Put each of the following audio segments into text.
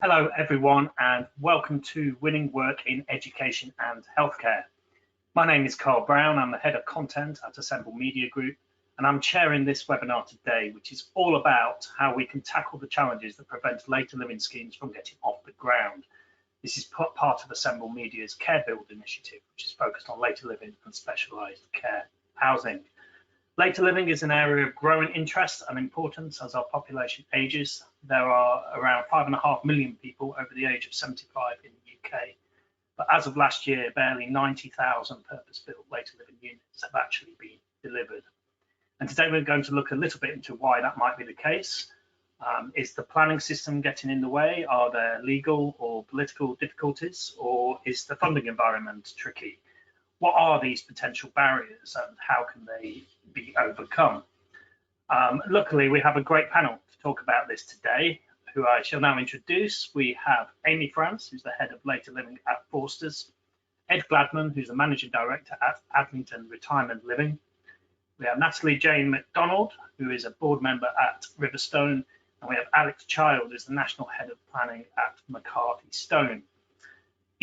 Hello everyone and welcome to Winning Work in Education and Healthcare. My name is Carl Brown, I'm the Head of Content at Assemble Media Group and I'm chairing this webinar today, which is all about how we can tackle the challenges that prevent later living schemes from getting off the ground. This is part of Assemble Media's Care Build initiative, which is focused on later living and specialised care housing. Later living is an area of growing interest and importance as our population ages. There are around 5.5 million people over the age of 75 in the UK, but as of last year, barely 90,000 purpose-built later living units have actually been delivered. And today we're going to look a little bit into why that might be the case. Is the planning system getting in the way? Are there legal or political difficulties, or is the funding environment tricky? What are these potential barriers and how can they be overcome? Luckily, we have a great panel to talk about this today, who I shall now introduce. We have Amy France, who's the head of later living at Forsters, Ed Gladman, who's the managing director at Adlington Retirement Living. We have Natalie Jane McDonald, who is a board member at Riverstone, and we have Alex Child, who's the national head of planning at McCarthy Stone.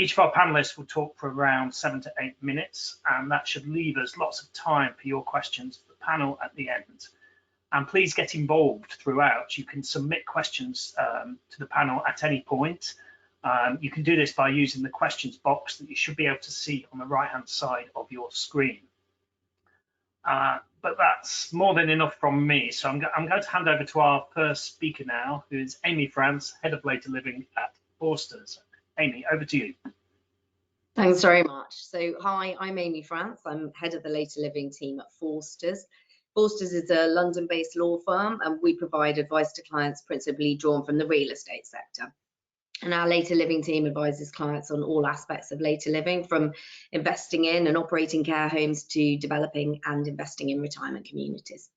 Each of our panelists will talk for around 7 to 8 minutes, and that should leave us lots of time for your questions for the panel at the end. And please get involved throughout. You can submit questions to the panel at any point. You can do this by using the questions box that you should be able to see on the right-hand side of your screen. But that's more than enough from me. So I'm going to hand over to our first speaker now, who is Amy France, head of later living at Forsters. Amy, over to you. Thanks very much. So hi, I'm Amy France. I'm head of the later living team at Forsters. Forsters is a London-based law firm and we provide advice to clients principally drawn from the real estate sector. And our later living team advises clients on all aspects of later living, from investing in and operating care homes to developing and investing in retirement communities.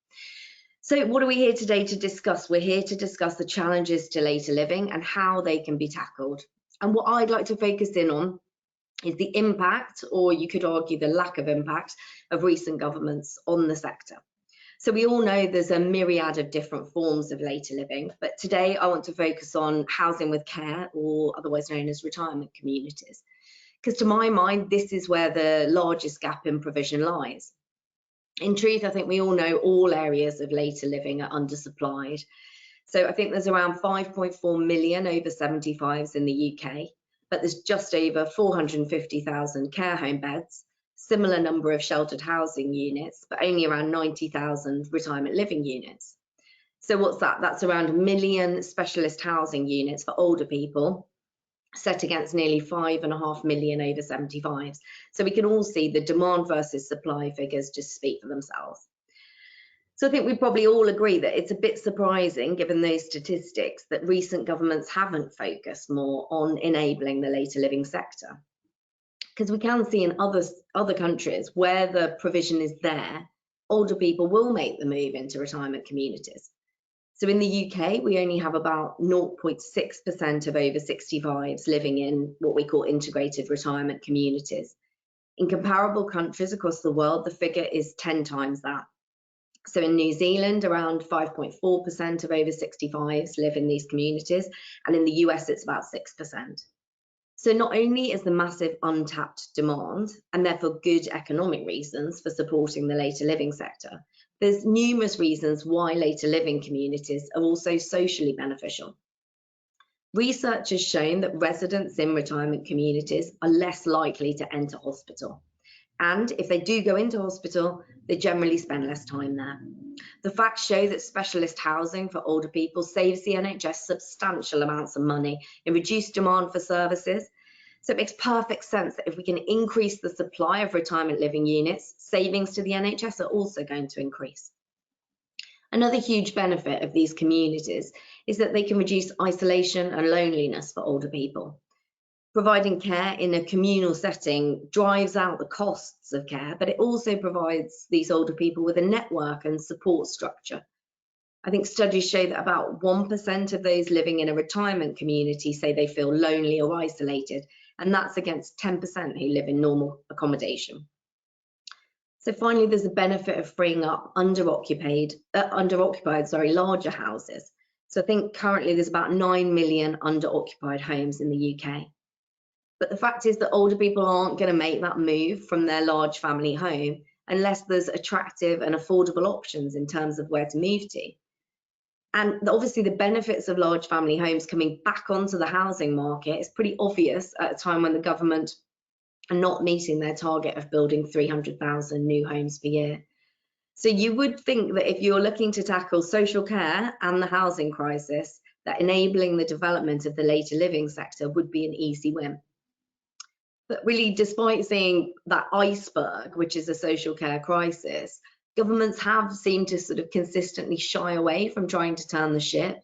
So what are we here today to discuss? We're here to discuss the challenges to later living and how they can be tackled. And what I'd like to focus in on is the impact, or you could argue the lack of impact, of recent governments on the sector. So we all know there's a myriad of different forms of later living, but today I want to focus on housing with care, or otherwise known as retirement communities, because to my mind, this is where the largest gap in provision lies. In truth, I think we all know all areas of later living are undersupplied. So I think there's around 5.4 million over 75s in the UK, but there's just over 450,000 care home beds, similar number of sheltered housing units, but only around 90,000 retirement living units. So what's that? That's around 1 million specialist housing units for older people, set against nearly 5.5 million over 75s. So we can all see the demand versus supply figures just speak for themselves. So I think we probably all agree that it's a bit surprising, given those statistics, that recent governments haven't focused more on enabling the later living sector. Because we can see in other countries where the provision is there, older people will make the move into retirement communities. So in the UK, we only have about 0.6% of over 65s living in what we call integrated retirement communities. In comparable countries across the world, the figure is 10 times that. So in New Zealand, around 5.4% of over 65s live in these communities, and in the US, it's about 6%. So not only is the massive untapped demand, and therefore good economic reasons for supporting the later living sector, there's numerous reasons why later living communities are also socially beneficial. Research has shown that residents in retirement communities are less likely to enter hospital. And if they do go into hospital, they generally spend less time there. The facts show that specialist housing for older people saves the NHS substantial amounts of money in reduced demand for services. So it makes perfect sense that if we can increase the supply of retirement living units, savings to the NHS are also going to increase. Another huge benefit of these communities is that they can reduce isolation and loneliness for older people. Providing care in a communal setting drives out the costs of care, but it also provides these older people with a network and support structure. I think studies show that about 1% of those living in a retirement community say they feel lonely or isolated, and that's against 10% who live in normal accommodation. So finally, there's a benefit of freeing up underoccupied larger houses. So I think currently there's about 9 million under-occupied homes in the UK. But the fact is that older people aren't going to make that move from their large family home unless there's attractive and affordable options in terms of where to move to. And obviously the benefits of large family homes coming back onto the housing market is pretty obvious at a time when the government are not meeting their target of building 300,000 new homes per year. So you would think that if you're looking to tackle social care and the housing crisis, that enabling the development of the later living sector would be an easy win. But really, despite seeing that iceberg, which is a social care crisis, governments have seemed to sort of consistently shy away from trying to turn the ship.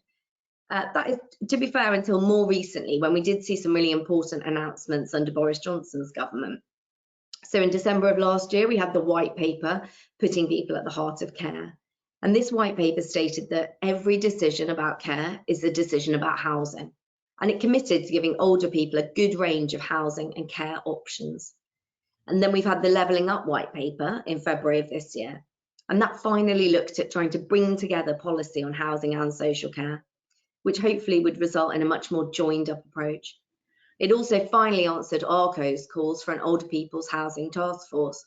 That is, to be fair, until more recently, when we did see some really important announcements under Boris Johnson's government. So in December of last year, we had the white paper putting people at the heart of care. And this white paper stated that every decision about care is a decision about housing. And it committed to giving older people a good range of housing and care options. And then we've had the Levelling Up white paper in February of this year. And that finally looked at trying to bring together policy on housing and social care, which hopefully would result in a much more joined up approach. It also finally answered ARCO's calls for an older people's housing task force.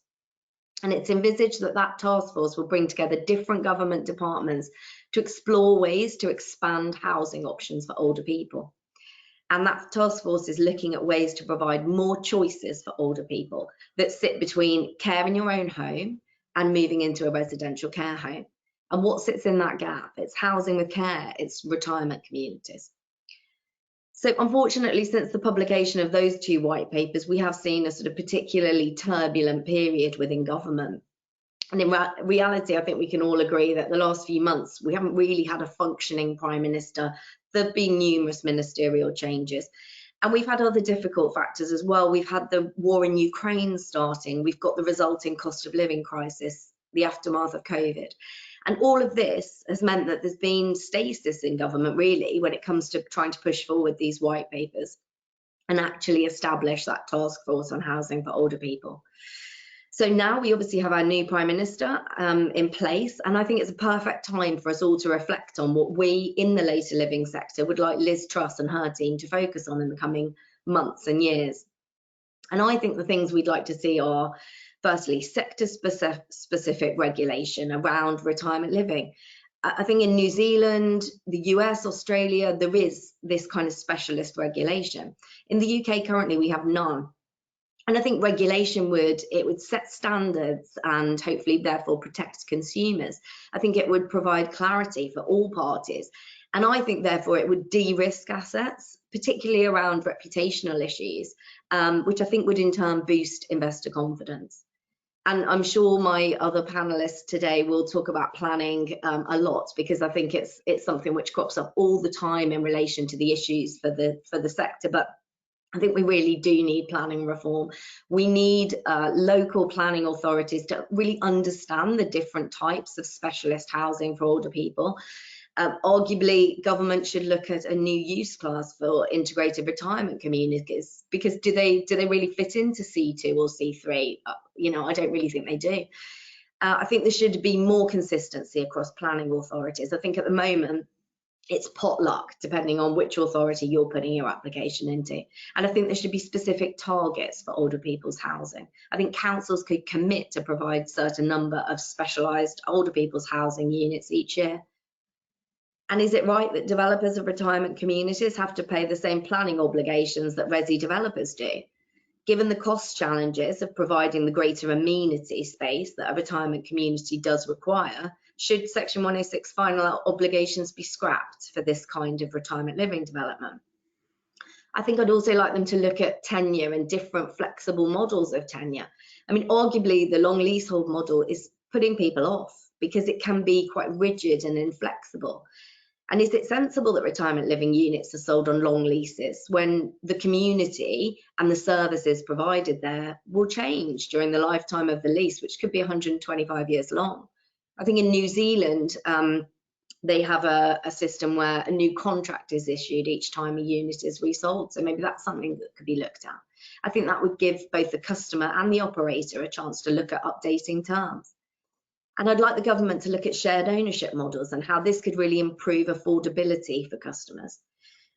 And it's envisaged that that task force will bring together different government departments to explore ways to expand housing options for older people. And that task force is looking at ways to provide more choices for older people that sit between care in your own home and moving into a residential care home. And what sits in that gap? It's housing with care, it's retirement communities. So unfortunately, since the publication of those two white papers, we have seen a sort of particularly turbulent period within government. And in reality, I think we can all agree that the last few months, we haven't really had a functioning Prime Minister. There have been numerous ministerial changes. And we've had other difficult factors as well. We've had the war in Ukraine starting. We've got the resulting cost of living crisis, the aftermath of COVID. And all of this has meant that there's been stasis in government, really, when it comes to trying to push forward these white papers and actually establish that task force on housing for older people. So now we obviously have our new Prime Minister in place, and I think it's a perfect time for us all to reflect on what we in the later living sector would like Liz Truss and her team to focus on in the coming months and years. And I think the things we'd like to see are, firstly, sector-specific regulation around retirement living. I think in New Zealand, the US, Australia, there is this kind of specialist regulation. In the UK currently, we have none. And I think regulation would set standards and hopefully therefore protect consumers. I think it would provide clarity for all parties. And I think therefore it would de-risk assets, particularly around reputational issues, which I think would in turn boost investor confidence. And I'm sure my other panelists today will talk about planning a lot, because I think it's something which crops up all the time in relation to the issues for the sector. But I think we really do need planning reform. We need local planning authorities to really understand the different types of specialist housing for older people. Arguably, government should look at a new use class for integrated retirement communities, because do they really fit into C2 or C3? I don't really think they do. I think there should be more consistency across planning authorities. I think at the moment, it's potluck depending on which authority you're putting your application into. And I think there should be specific targets for older people's housing. I think councils could commit to provide a certain number of specialised older people's housing units each year. And is it right that developers of retirement communities have to pay the same planning obligations that resi developers do? Given the cost challenges of providing the greater amenity space that a retirement community does require, should Section 106 final obligations be scrapped for this kind of retirement living development? I think I'd also like them to look at tenure and different flexible models of tenure. I mean, arguably the long leasehold model is putting people off because it can be quite rigid and inflexible. And is it sensible that retirement living units are sold on long leases when the community and the services provided there will change during the lifetime of the lease, which could be 125 years long? I think in New Zealand, they have a system where a new contract is issued each time a unit is resold. So maybe that's something that could be looked at. I think that would give both the customer and the operator a chance to look at updating terms. And I'd like the government to look at shared ownership models and how this could really improve affordability for customers.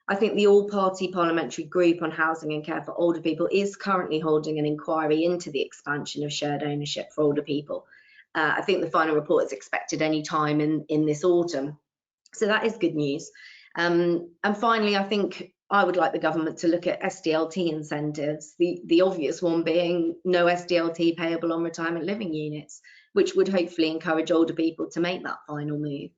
I think the all-party parliamentary group on housing and care for older people is currently holding an inquiry into the expansion of shared ownership for older people. I think the final report is expected any time in this autumn. So that is good news. And finally, I think I would like the government to look at SDLT incentives, the obvious one being no SDLT payable on retirement living units, which would hopefully encourage older people to make that final move.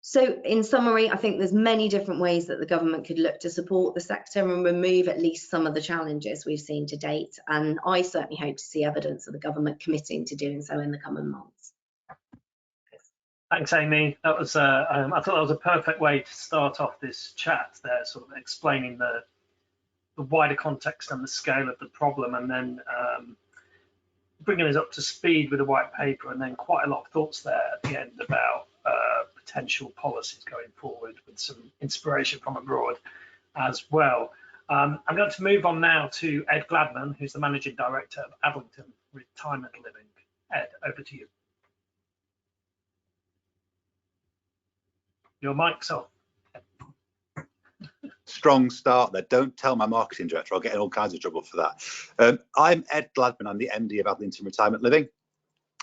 So in summary, I think there's many different ways that the government could look to support the sector and remove at least some of the challenges we've seen to date. And I certainly hope to see evidence of the government committing to doing so in the coming months. Thanks, Amy. That was I thought that was a perfect way to start off this chat there, sort of explaining the wider context and the scale of the problem, and then bringing us up to speed with the white paper, and then quite a lot of thoughts there at the end about potential policies going forward with some inspiration from abroad as well. I'm going to move on now to Ed Gladman, who's the Managing Director of Adlington Retirement Living. Ed, over to you. Your mic's off. Strong start there. Don't tell my marketing director, I'll get in all kinds of trouble for that. I'm Ed Gladman, I'm the MD of Adlington Retirement Living,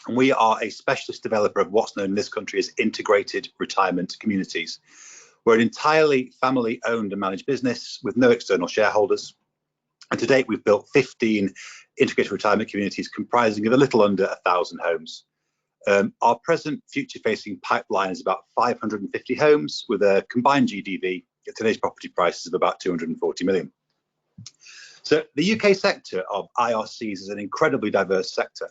and we are a specialist developer of what's known in this country as integrated retirement communities. We're an entirely family owned and managed business with no external shareholders, and to date we've built 15 integrated retirement communities comprising of a little under 1,000 homes. Our present future-facing pipeline is about 550 homes with a combined GDV at today's property prices of about 240 million. So the UK sector of IRCs is an incredibly diverse sector.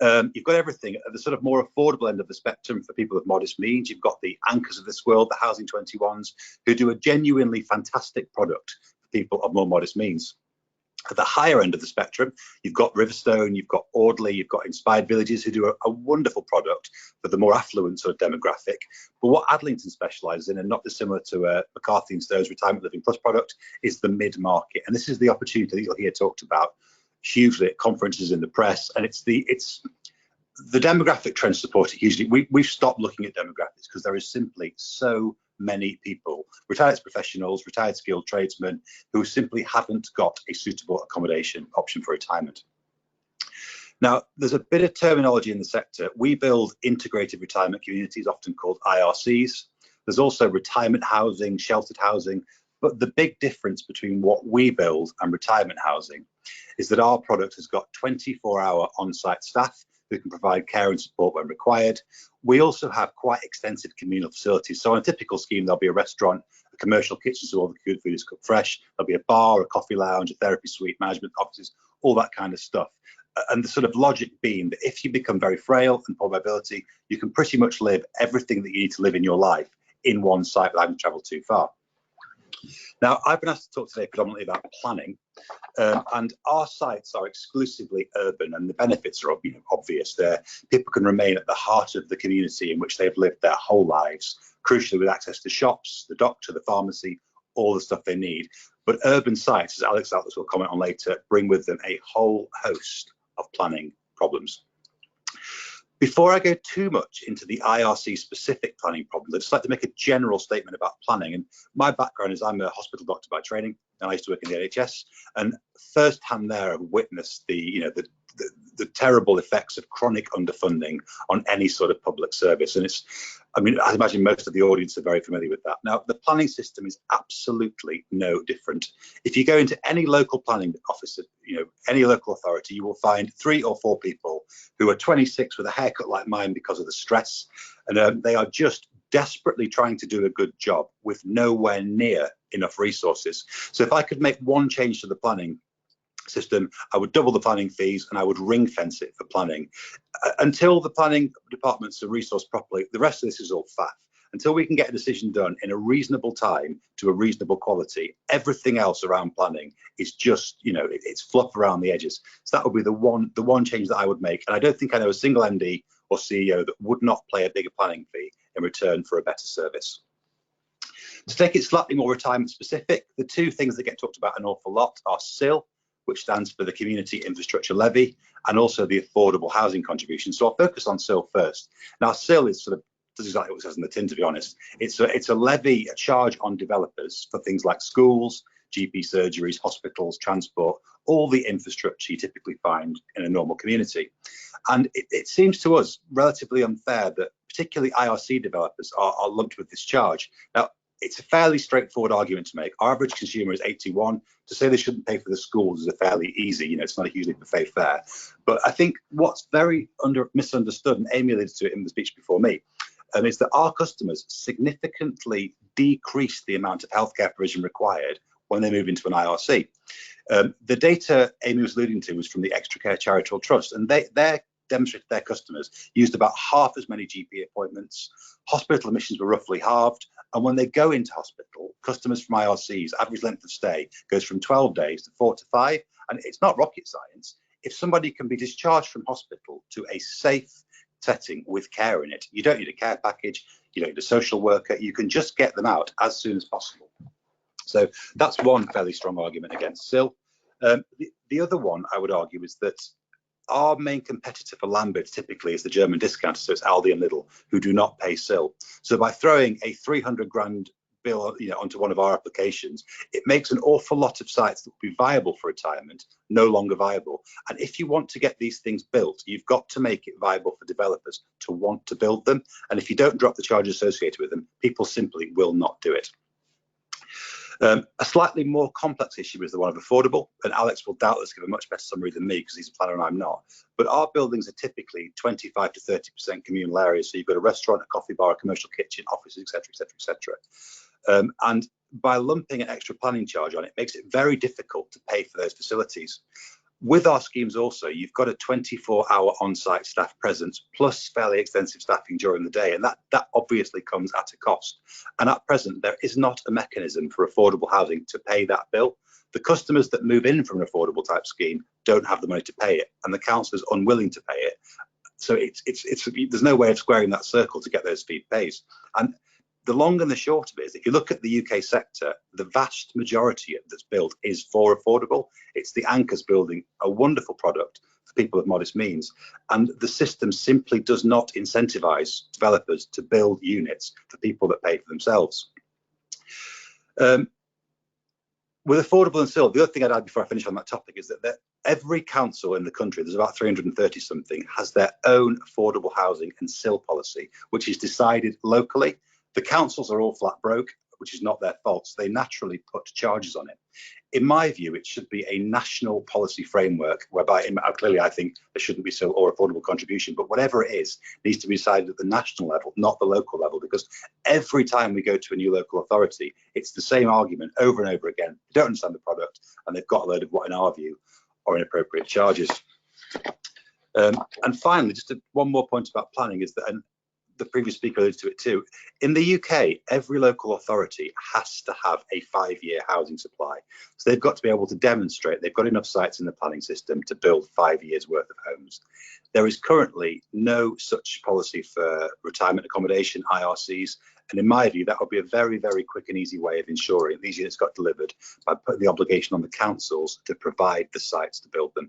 You've got everything at the sort of more affordable end of the spectrum for people of modest means. You've got the Anchors of this world, the Housing 21s, who do a genuinely fantastic product for people of more modest means. At the higher end of the spectrum, you've got Riverstone, you've got Audley, you've got Inspired Villages, who do a wonderful product for the more affluent sort of demographic. But what Adlington specialises in, and not dissimilar to McCarthy and Stowe's Retirement Living Plus product, is the mid-market. And this is the opportunity that you'll hear talked about hugely at conferences in the press. And it's the demographic trends support it hugely. We've stopped looking at demographics because there is simply so many people, retired professionals, retired skilled tradesmen, who simply haven't got a suitable accommodation option for retirement. Now, there's a bit of terminology in the sector. We build integrated retirement communities, often called IRCs. There's also retirement housing, sheltered housing, but the big difference between what we build and retirement housing is that our product has got 24-hour on-site staff who can provide care and support when required. We also have quite extensive communal facilities. So on a typical scheme, there'll be a restaurant, a commercial kitchen, so all the good food is cooked fresh. There'll be a bar, a coffee lounge, a therapy suite, management offices, all that kind of stuff. And the sort of logic being that if you become very frail and poor mobility, you can pretty much live everything that you need to live in your life in one site without having to travel too far. Now, I've been asked to talk today predominantly about planning, and our sites are exclusively urban, and the benefits are obvious. People can remain at the heart of the community in which they've lived their whole lives, crucially with access to shops, the doctor, the pharmacy, all the stuff they need. But urban sites, as Alex Atlas will comment on later, bring with them a whole host of planning problems. Before I go too much into the IRC specific planning problems, I'd just like to make a general statement about planning. And my background is I'm a hospital doctor by training, and I used to work in the NHS. And firsthand there, I've witnessed the terrible effects of chronic underfunding on any sort of public service. And I imagine most of the audience are very familiar with that. Now, the planning system is absolutely no different. If you go into any local planning office, any local authority, you will find 3 or 4 people who are 26 with a haircut like mine because of the stress. And they are just desperately trying to do a good job with nowhere near enough resources. So if I could make one change to the planning system, I would double the planning fees and I would ring fence it for planning. Until the planning departments are resourced properly, the rest of this is all faff. Until we can get a decision done in a reasonable time to a reasonable quality, everything else around planning is just, it's fluff around the edges. So that would be the one change that I would make. And I don't think I know a single MD or CEO that would not pay a bigger planning fee in return for a better service. To take it slightly more retirement specific, the 2 things that get talked about an awful lot are SIL, which stands for the Community Infrastructure Levy, and also the Affordable Housing Contribution. So I'll focus on CIL first. Now, CIL is sort of does exactly what it says in the tin, to be honest. It's a levy, a charge on developers for things like schools, GP surgeries, hospitals, transport, all the infrastructure you typically find in a normal community. And it seems to us relatively unfair that particularly IRC developers are lumped with this charge. Now, it's a fairly straightforward argument to make. Our average consumer is 81. To say they shouldn't pay for the schools is a fairly easy, it's not a hugely buffet fare. But I think what's very misunderstood, and Amy alluded to it in the speech before me, is that our customers significantly decrease the amount of healthcare provision required when they move into an IRC. The data Amy was alluding to was from the Extra Care Charitable Trust, and they demonstrated their customers used about half as many GP appointments. Hospital admissions were roughly halved, and when they go into hospital, customers from IRCs, average length of stay goes from 12 days to 4 to 5, and it's not rocket science. If somebody can be discharged from hospital to a safe setting with care in it, you don't need a care package, you don't need a social worker, you can just get them out as soon as possible. So that's one fairly strong argument against CIL. The other one I would argue is that our main competitor for land bids typically is the German discounters, so it's Aldi and Lidl, who do not pay CIL. So by throwing a 300 grand bill onto one of our applications, it makes an awful lot of sites that would be viable for retirement no longer viable. And if you want to get these things built, you've got to make it viable for developers to want to build them. And if you don't drop the charges associated with them, people simply will not do it. A slightly more complex issue is the one of affordable, and Alex will doubtless give a much better summary than me because he's a planner and I'm not. But our buildings are typically 25 to 30% communal areas. So you've got a restaurant, a coffee bar, a commercial kitchen, offices, etc., etc., etc. And by lumping an extra planning charge on it, makes it very difficult to pay for those facilities. With our schemes also, you've got a 24-hour on-site staff presence plus fairly extensive staffing during the day, and that obviously comes at a cost. And at present, there is not a mechanism for affordable housing to pay that bill. The customers that move in from an affordable type scheme don't have the money to pay it, and the council is unwilling to pay it. So there's no way of squaring that circle to get those fee pays. And the long and the short of it is, if you look at the UK sector, the vast majority that's built is for affordable. It's the anchors building a wonderful product for people of modest means. And the system simply does not incentivize developers to build units for people that pay for themselves. With affordable and CIL, the other thing I'd add before I finish on that topic is that every council in the country, there's about 330 something, has their own affordable housing and CIL policy, which is decided locally. The councils are all flat broke, which is not their fault, so they naturally put charges on it. In my view, it should be a national policy framework whereby, clearly I think there shouldn't be CIL or affordable contribution, but whatever it is, needs to be decided at the national level, not the local level, because every time we go to a new local authority, it's the same argument over and over again. They don't understand the product, and they've got a load of what, in our view, are inappropriate charges. And finally, just one more point about planning is that, and the previous speaker alluded to it too, in the UK, every local authority has to have a 5-year housing supply. So they've got to be able to demonstrate they've got enough sites in the planning system to build 5 years worth of homes. There is currently no such policy for retirement accommodation, IRCs, and in my view, that would be a very, very quick and easy way of ensuring these units got delivered by putting the obligation on the councils to provide the sites to build them.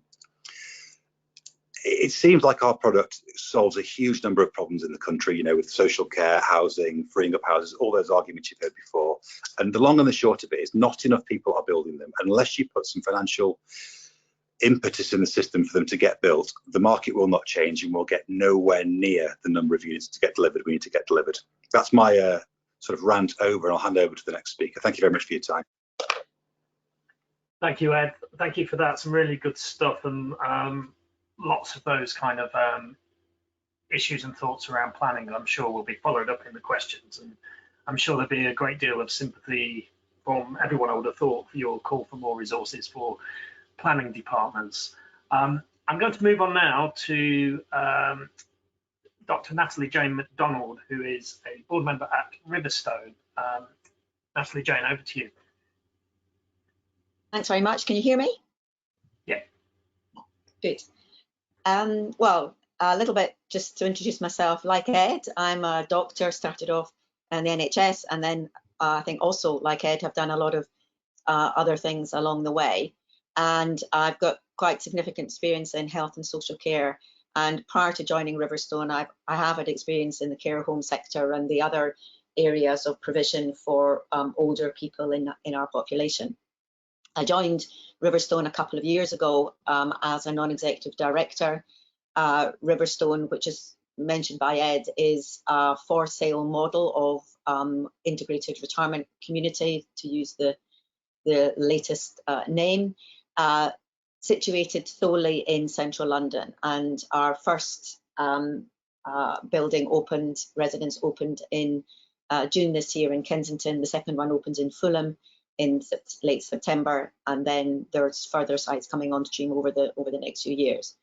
It seems like our product solves a huge number of problems in the country, with social care, housing, freeing up houses, all those arguments you've heard before. And the long and the short of it is not enough people are building them. Unless you put some financial impetus in the system for them to get built, the market will not change and we'll get nowhere near the number of units to get delivered we need to get delivered. That's my sort of rant over, and I'll hand over to the next speaker. Thank you very much for your time. Thank you, Ed. Thank you for that. Some really good stuff, and lots of those kind of issues and thoughts around planning that I'm sure will be followed up in the questions. And I'm sure there'll be a great deal of sympathy from everyone, I would have thought, for your call for more resources for planning departments. I'm going to move on now to Dr. Natalie Jane McDonald, who is a board member at Riverstone. Natalie Jane, over to you. Thanks very much. Can you hear me? Yeah. Good. Well, a little bit just to introduce myself. Like Ed, I'm a doctor, started off in the NHS, and then I think also, like Ed, have done a lot of other things along the way. and I've got quite significant experience in health and social care. And prior to joining Riverstone, I have had experience in the care home sector and the other areas of provision for older people in our population. I joined Riverstone a couple of years ago as a non-executive director. Riverstone, which is mentioned by Ed, is a for sale model of integrated retirement community, to use the latest name, situated solely in central London. And our first building opened, residence opened in June this year in Kensington. The second one opens in Fulham in late September, and then there's further sites coming on stream over the next few years.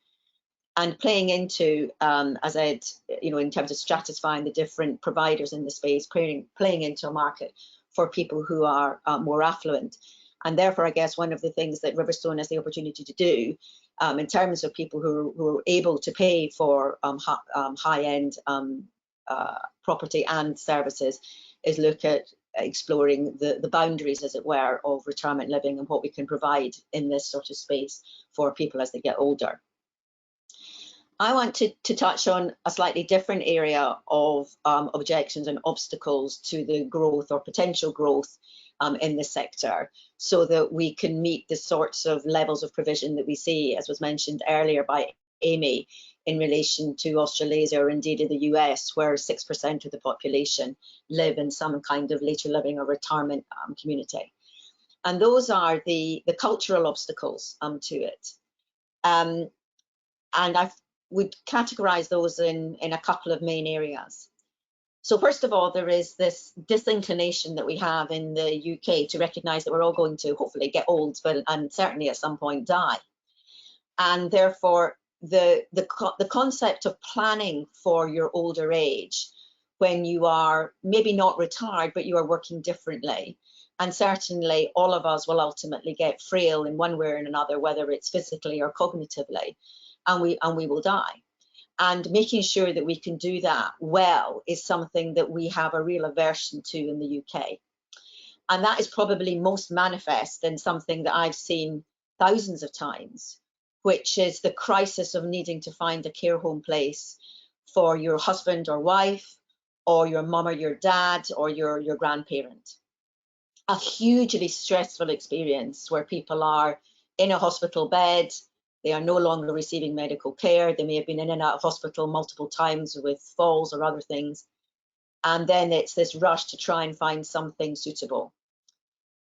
And playing into, as Ed, in terms of stratifying the different providers in the space, playing into a market for people who are more affluent. And therefore, I guess one of the things that Riverstone has the opportunity to do, in terms of people who are able to pay for high-end property and services, is look at exploring the boundaries, as it were, of retirement living and what we can provide in this sort of space for people as they get older. I want to touch on a slightly different area of objections and obstacles to the growth or potential growth in this sector, so that we can meet the sorts of levels of provision that we see, as was mentioned earlier by Amy, in relation to Australasia or indeed in the US, where 6% of the population live in some kind of later living or retirement community. And those are the cultural obstacles to it. And I would categorize those in a couple of main areas. So first of all, there is this disinclination that we have in the UK to recognise that we're all going to hopefully get old, and certainly at some point die. And therefore, the concept of planning for your older age, when you are maybe not retired, but you are working differently. And certainly all of us will ultimately get frail in one way or another, whether it's physically or cognitively, and we will die. And making sure that we can do that well is something that we have a real aversion to in the UK. And that is probably most manifest in something that I've seen thousands of times, which is the crisis of needing to find a care home place for your husband or wife, or your mum or your dad, or your grandparent. A hugely stressful experience where people are in a hospital bed. They are no longer receiving medical care. They may have been in and out of hospital multiple times with falls or other things. And then it's this rush to try and find something suitable.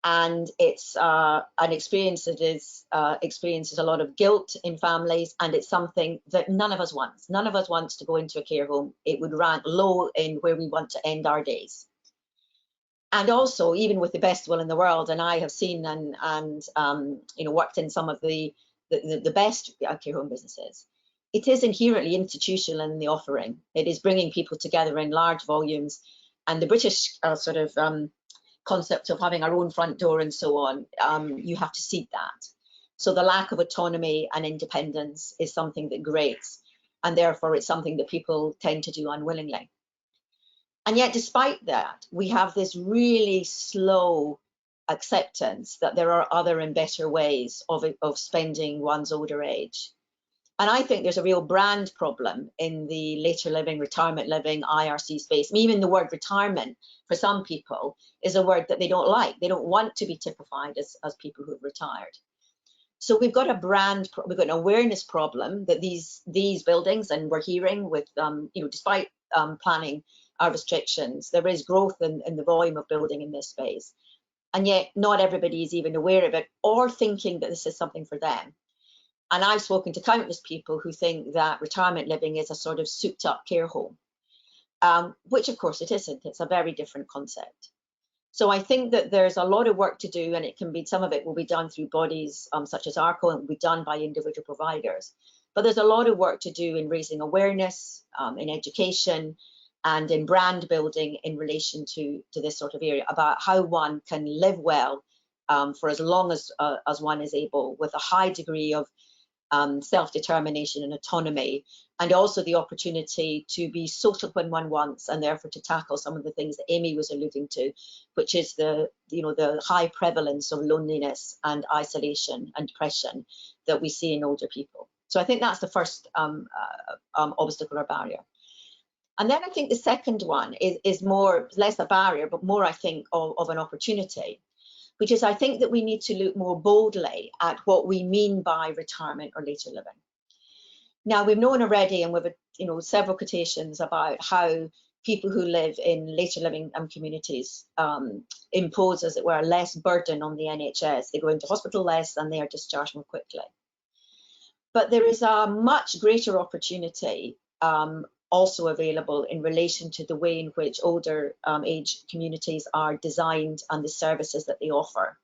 And it's an experience that experiences a lot of guilt in families, and it's something that none of us wants. None of us wants to go into a care home. It would rank low in where we want to end our days. And also, even with the best will in the world, and I have seen and worked in some of the best care home businesses, it is inherently institutional in the offering. It is bringing people together in large volumes, and the British concept of having our own front door and so on, you have to seed that. So the lack of autonomy and independence is something that grates, and therefore it's something that people tend to do unwillingly. And yet, despite that, we have this really slow acceptance that there are other and better ways of spending one's older age. And I think there's a real brand problem in the later living, retirement living, IRC space. I mean, even the word retirement for some people is a word that they don't like. They don't want to be typified as people who have retired. So we've got we've got an awareness problem that these buildings, and we're hearing with, despite planning our restrictions, there is growth in the volume of building in this space. And yet not everybody is even aware of it or thinking that this is something for them. And I've spoken to countless people who think that retirement living is a sort of souped up care home, which of course it isn't. It's a very different concept. So I think that there's a lot of work to do, and it can be, some of it will be done through bodies such as ARCO, and will be done by individual providers. But there's a lot of work to do in raising awareness, in education, and in brand building in relation to this sort of area, about how one can live well for as long as one is able, with a high degree of self-determination and autonomy, and also the opportunity to be social when one wants, and therefore to tackle some of the things that Amy was alluding to, which is the high prevalence of loneliness and isolation and depression that we see in older people. So I think that's the first obstacle or barrier. And then I think the second one is less a barrier, but more, I think, of an opportunity, which is I think that we need to look more boldly at what we mean by retirement or later living. Now, we've known already, and we've several quotations about how people who live in later living communities impose, as it were, less burden on the NHS. They go into hospital less and they are discharged more quickly. But there is a much greater opportunity also available in relation to the way in which older age communities are designed and the services that they offer.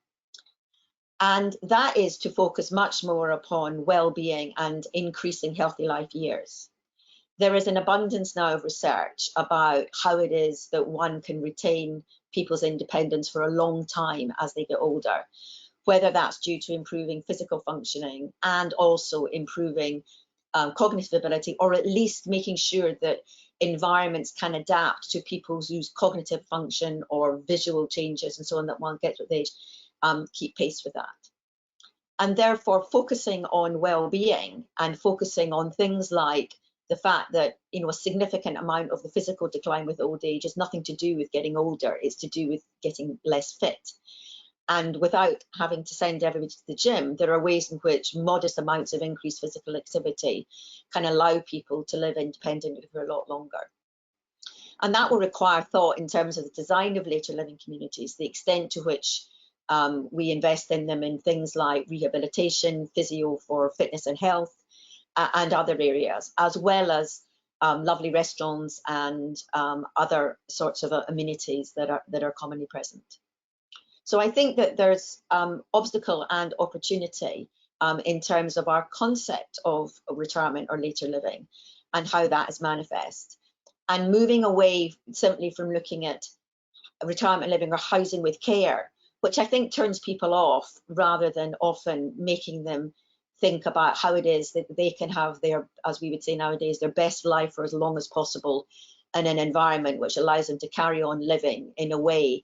And that is to focus much more upon well-being and increasing healthy life years. There is an abundance now of research about how it is that one can retain people's independence for a long time as they get older, whether that's due to improving physical functioning and also improving cognitive ability, or at least making sure that environments can adapt to people's cognitive function or visual changes and so on that one gets with age, keep pace with that. And therefore focusing on well-being and focusing on things like the fact that a significant amount of the physical decline with old age is nothing to do with getting older, it's to do with getting less fit. And without having to send everybody to the gym, there are ways in which modest amounts of increased physical activity can allow people to live independently for a lot longer. And that will require thought in terms of the design of later living communities, the extent to which we invest in them in things like rehabilitation, physio for fitness and health, and other areas, as well as lovely restaurants and other sorts of amenities that are commonly present. So I think that there's obstacle and opportunity in terms of our concept of retirement or later living and how that is manifest. And moving away simply from looking at retirement living or housing with care, which I think turns people off rather than often making them think about how it is that they can have their, as we would say nowadays, their best life for as long as possible in an environment which allows them to carry on living in a way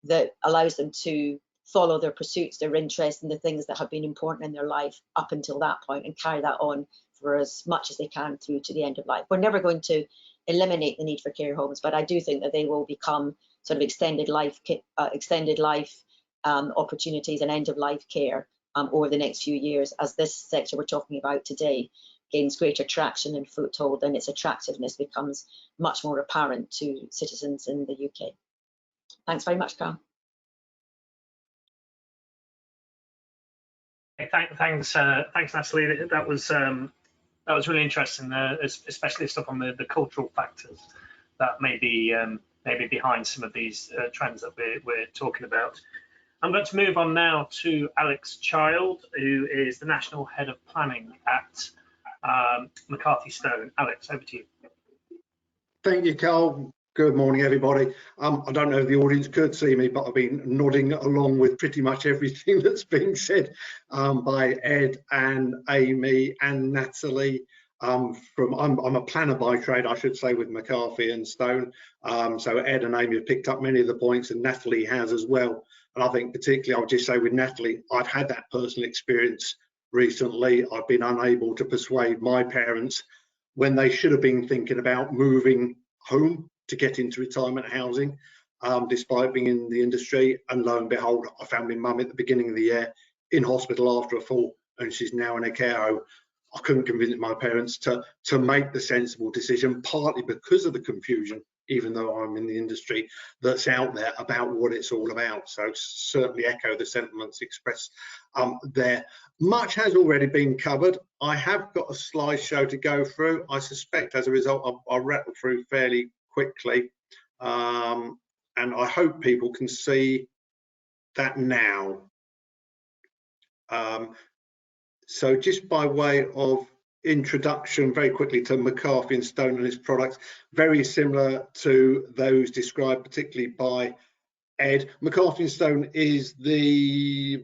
that allows them to follow their pursuits, their interests, and the things that have been important in their life up until that point, and carry that on for as much as they can through to the end of life. We're never going to eliminate the need for care homes, but I do think that they will become sort of extended life opportunities and end of life care over the next few years, as this sector we're talking about today gains greater traction and foothold, and its attractiveness becomes much more apparent to citizens in the UK. Thanks very much, Carl. Thanks, Natalie. That was really interesting, especially stuff on the cultural factors that may be behind some of these trends that we're talking about. I'm going to move on now to Alex Child, who is the National Head of Planning at McCarthy Stone. Alex, over to you. Thank you, Carl. Good morning, everybody. I don't know if the audience could see me, but I've been nodding along with pretty much everything that's being said by Ed and Amy and Natalie. I'm a planner by trade, I should say, with McCarthy and Stone. So Ed and Amy have picked up many of the points, and Natalie has as well. And I think particularly, I would just say with Natalie, I've had that personal experience recently. I've been unable to persuade my parents when they should have been thinking about moving home to get into retirement housing, despite being in the industry. And lo and behold, I found my mum at the beginning of the year in hospital after a fall, and she's now in a care home. I couldn't convince my parents to make the sensible decision, partly because of the confusion, even though I'm in the industry, that's out there about what it's all about. So certainly echo the sentiments expressed there. Much has already been covered. I have got a slideshow to go through. I suspect as a result, I'll rattle through fairly quickly. And I hope people can see that now. So just by way of introduction very quickly to McCarthy and Stone and its products, very similar to those described particularly by Ed. McCarthy and Stone is the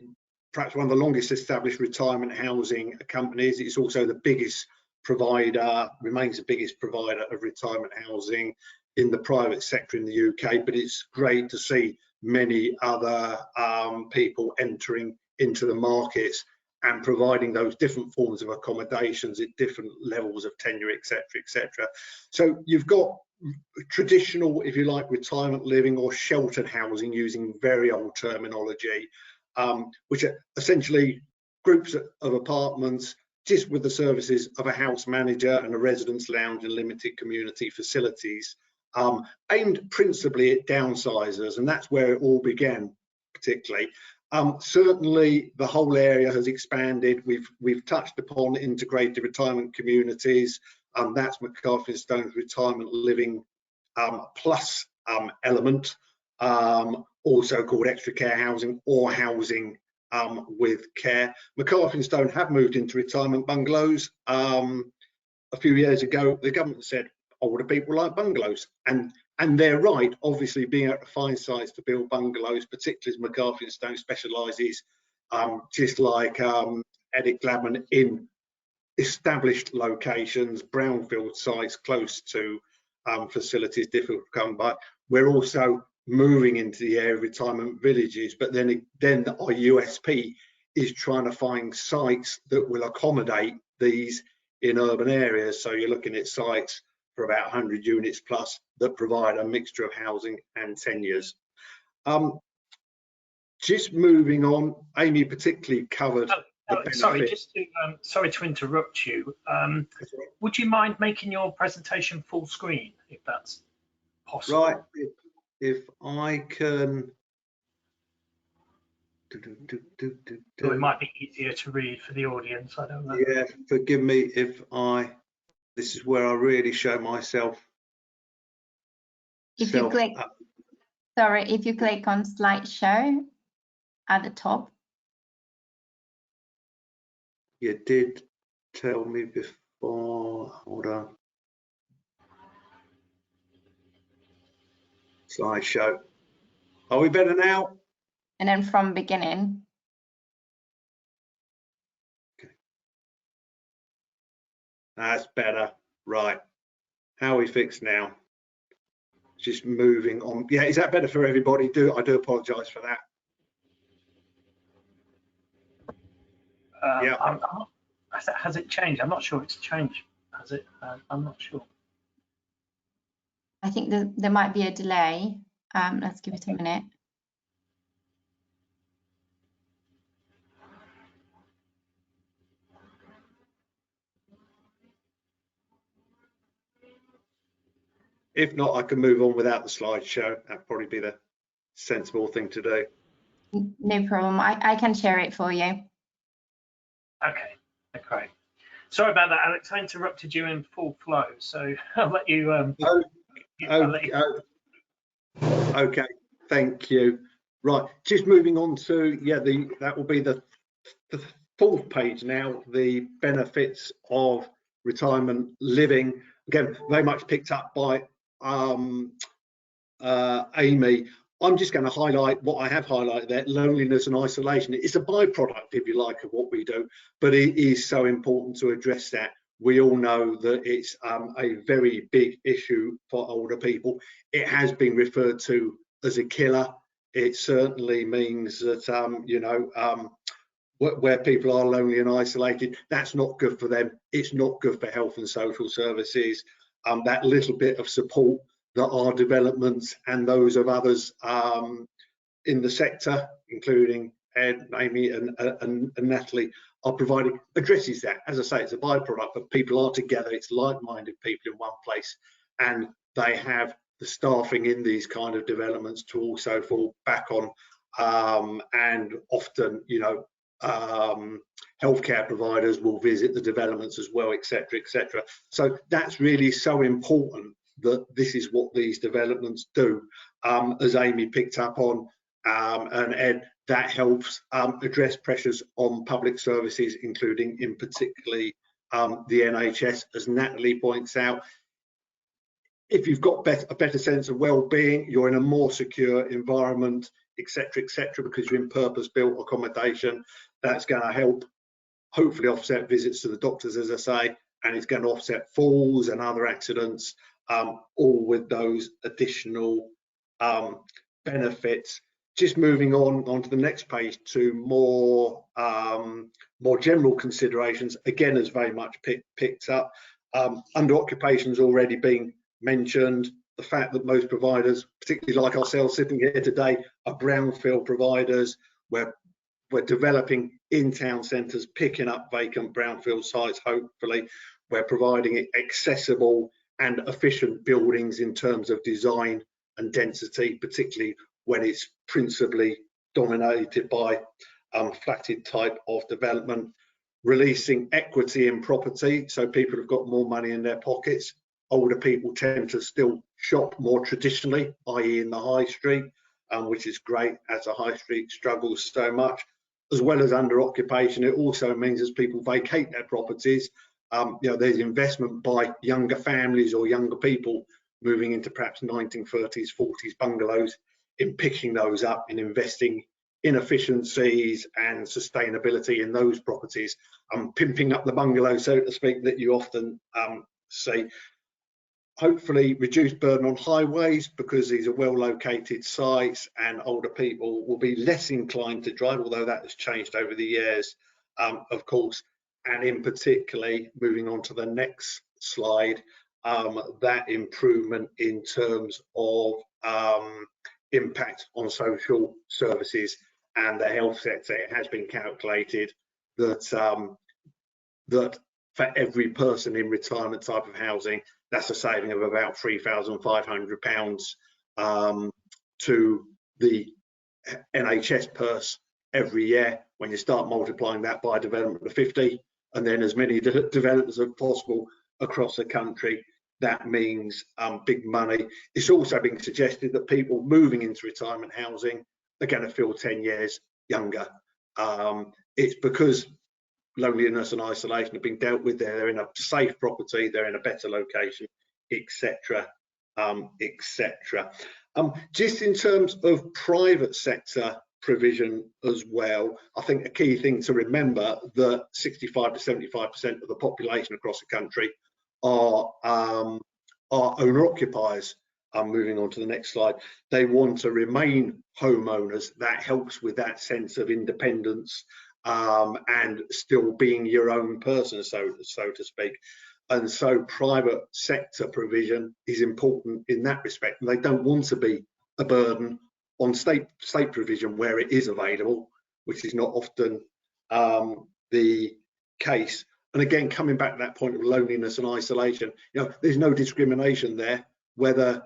perhaps one of the longest established retirement housing companies. It's also the biggest provider, remains the biggest provider of retirement housing in the private sector in the UK, but it's great to see many other people entering into the markets and providing those different forms of accommodations at different levels of tenure, etc., etc. So you've got traditional, if you like, retirement living or sheltered housing, using very old terminology, which are essentially groups of apartments just with the services of a house manager and a residence lounge and limited community facilities, aimed principally at downsizers, and that's where it all began particularly. Certainly the whole area has expanded. We've touched upon integrated retirement communities, that's McCarthy and Stone's retirement living plus element, also called extra care housing or housing with care. McCarthy and Stone have moved into retirement bungalows. A few years ago, the government said older people like bungalows, and they're right. Obviously, being able to find sites to build bungalows, particularly as McCarthy and Stone specialises, just like Edic Gladman, in established locations, brownfield sites close to facilities difficult to come by. We're also moving into the area of retirement villages, but then our USP is trying to find sites that will accommodate these in urban areas. So you're looking at sites for about 100 units plus that provide a mixture of housing and tenures. Just moving on, Amy particularly covered sorry to interrupt you. Would you mind making your presentation full screen, if that's possible? Right, if I can. So it might be easier to read for the audience, I don't know. Yeah, forgive me if this is where I really show myself. If you click on slideshow at the top. You did tell me before, hold on. Slideshow. Are we better now? And then from beginning. Okay. That's better. Right. How are we fixed now? Just moving on. Yeah, is that better for everybody? I do apologise for that. Yeah. Has it changed? I'm not sure it's changed. Has it? I'm not sure. I think there might be a delay. Let's give it a minute. If not, I can move on without the slideshow. That'd probably be the sensible thing to do. No problem. I can share it for you. Okay, great. Sorry about that, Alex. I interrupted you in full flow, so I'll let you. Okay, thank you. Right, just moving on to that will be the fourth page now. The benefits of retirement living. Again, very much picked up by Amy. I'm just going to highlight what I have highlighted there: loneliness and isolation. It's a byproduct, if you like, of what we do, but it is so important to address that. We all know that it's a very big issue for older people. It has been referred to as a killer. It certainly means that where people are lonely and isolated, that's not good for them. It's not good for health and social services. That little bit of support that our developments and those of others in the sector, including Ed, Amy and Natalie, are providing, addresses that. As I say, it's a byproduct, but people are together. It's like-minded people in one place, and they have the staffing in these kind of developments to also fall back on, and often, healthcare providers will visit the developments as well, etc., etc. So that's really so important, that this is what these developments do. As Amy picked up on, and Ed, that helps address pressures on public services, including in particularly the NHS. As Natalie points out, if you've got a better sense of well-being, you're in a more secure environment, etc., because you're in purpose-built accommodation. That's going to help hopefully offset visits to the doctors, as I say, and it's going to offset falls and other accidents, all with those additional benefits. Just moving on to the next page to more general considerations, again, has very much picked up. Under occupation's already been mentioned. The fact that most providers, particularly like ourselves sitting here today, are brownfield providers, where we're developing in town centres, picking up vacant brownfield sites. Hopefully, we're providing accessible and efficient buildings in terms of design and density, particularly when it's principally dominated by flatted type of development. Releasing equity in property, so people have got more money in their pockets. Older people tend to still shop more traditionally, i.e. in the high street, which is great as the high street struggles so much. As well as under occupation, it also means as people vacate their properties, there's investment by younger families or younger people moving into perhaps 1930s, 40s bungalows, in picking those up and investing in efficiencies and sustainability in those properties, pimping up the bungalow, so to speak, that you often see. Hopefully reduced burden on highways, because these are well located sites and older people will be less inclined to drive, although that has changed over the years, of course. And in particularly, moving on to the next slide, that improvement in terms of impact on social services and the health sector. It has been calculated that that for every person in retirement type of housing, that's a saving of about £3,500 to the NHS purse every year. When you start multiplying that by a development of 50, and then as many developers as possible across the country, that means big money. It's also been suggested that people moving into retirement housing are going to feel 10 years younger. It's because loneliness and isolation have been dealt with. They're in a safe property, they're in a better location, etc., etc. Just in terms of private sector provision as well, I think a key thing to remember that 65 to 75% of the population across the country are owner occupiers. Moving on to the next slide, they want to remain homeowners. That helps with that sense of independence and still being your own person, so to speak. And so private sector provision is important in that respect, and they don't want to be a burden on state provision where it is available, which is not often the case. And again, coming back to that point of loneliness and isolation, there's no discrimination there, whether